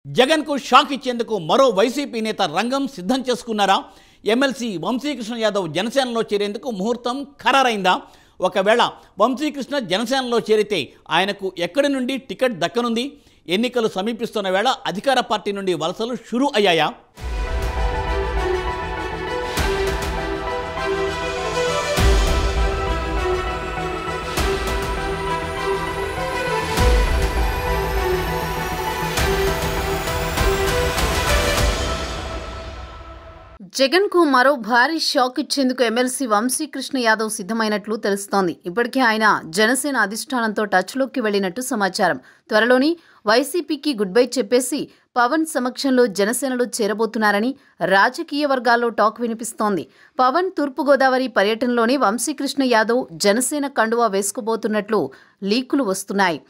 జగన్కు షాక్ ఇచ్చేందుకు మరో వైసీపీ నేత రంగం సిద్ధం చేసుకున్నారా? ఎమ్మెల్సీ వంశీకృష్ణ యాదవ్ జనసేనలో చేరేందుకు ముహూర్తం ఖరారైందా? ఒకవేళ వంశీకృష్ణ జనసేనలో చేరితే ఆయనకు ఎక్కడి నుండి టికెట్ దక్కనుంది? ఎన్నికలు సమీపిస్తున్న వేళ అధికార పార్టీ నుండి వలసలు షురూ అయ్యాయా? జగన్ కు మరో భారీ షాక్ ఇచ్చేందుకు ఎమ్మెల్సీ వంశీకృష్ణ యాదవ్ సిద్ధమైనట్లు తెలుస్తోంది. ఇప్పటికే ఆయన జనసేన అధిష్టానంతో టచ్లోకి వెళ్లినట్టు సమాచారం. త్వరలోని వైసీపీకి గుడ్ బై చెప్పేసి పవన్ సమక్షంలో జనసేనలో చేరబోతున్నారని రాజకీయ వర్గాల్లో టాక్ వినిపిస్తోంది. పవన్ తూర్పుగోదావరి పర్యటనలోనే వంశీకృష్ణ యాదవ్ జనసేన కండువా వేసుకోబోతున్నట్లు లీకులు వస్తున్నాయి.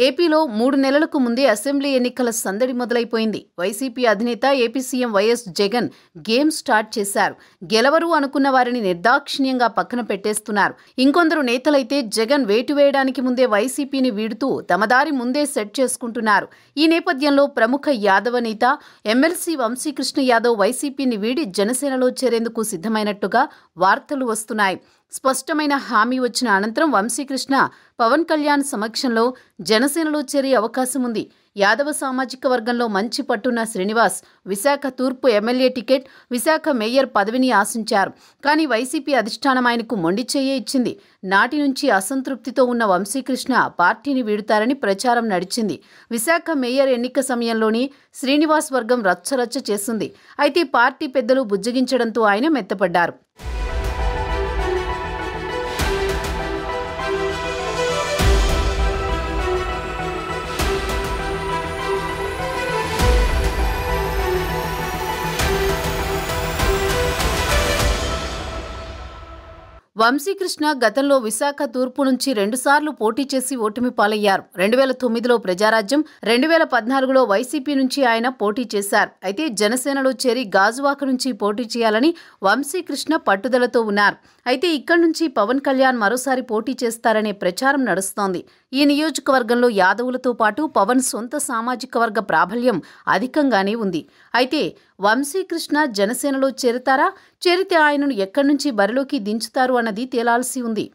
ఏపీలో 3 నెలలకు ముందే అసెంబ్లీ ఎన్నికల సందడి మొదలైపోయింది. వైసీపీ అధినేత AP CM YS Jagan game start చేశారు. గెలవరు అనుకున్న వారిని నిర్దాక్షిణ్యంగా పక్కన పెట్టేస్తున్నారు. ఇంకొందరు నేతలైతే జగన్ వేటు వేయడానికి ముందే వైసీపీని వీడుతూ తమ దారి ముందే సెట్ చేసుకుంటున్నారు. ఈ నేపథ్యంలో ప్రముఖ యాదవ నేత ఎమ్మెల్సీ వంశీకృష్ణ యాదవ్ వైసీపీని వీడి జనసేనలో చేరేందుకు సిద్ధమైనట్టుగా వార్తలు వస్తున్నాయి. స్పష్టమైన హామీ వచ్చిన అనంతరం వంశీకృష్ణ పవన్ కళ్యాణ్ సమక్షంలో జనసేనలో చేరే అవకాశం ఉంది. యాదవ సామాజిక వర్గంలో మంచి పట్టున్న శ్రీనివాస్ విశాఖ తూర్పు ఎమ్మెల్యే టికెట్, విశాఖ మేయర్ పదవిని ఆశించారు. కానీ వైసీపీ అధిష్టానం ఆయనకు మొండి చెయ్యే ఇచ్చింది. నాటి నుంచి అసంతృప్తితో ఉన్న వంశీకృష్ణ పార్టీని వీడుతారని ప్రచారం నడిచింది. విశాఖ మేయర్ ఎన్నిక సమయంలోని శ్రీనివాస్ వర్గం రచ్చరచ్చ చేసింది. అయితే పార్టీ పెద్దలు బుజ్జగించడంతో ఆయన మెత్తపడ్డారు. వంశీకృష్ణ గతంలో విశాఖ తూర్పు నుంచి 2 సార్లు పోటీ చేసి ఓటమి పాలయ్యారు. 2009లో ప్రజారాజ్యం, 2014లో వైసీపీ నుంచి ఆయన పోటీ చేశారు. అయితే జనసేనలో చేరి గాజువాక నుంచి పోటీ చేయాలని వంశీకృష్ణ పట్టుదలతో ఉన్నారు. అయితే ఇక్కడి నుంచి పవన్ కళ్యాణ్ మరోసారి పోటీ చేస్తారనే ప్రచారం నడుస్తోంది. ఈ నియోజకవర్గంలో యాదవులతో పాటు పవన్ సొంత సామాజిక వర్గ ప్రాబల్యం అధికంగానే ఉంది. అయితే వంశీకృష్ణ జనసేనలో చేరతారా? చేరితే ఆయనను ఎక్కడి నుంచి బరిలోకి దించుతారు అన్నది తేలాల్సి ఉంది.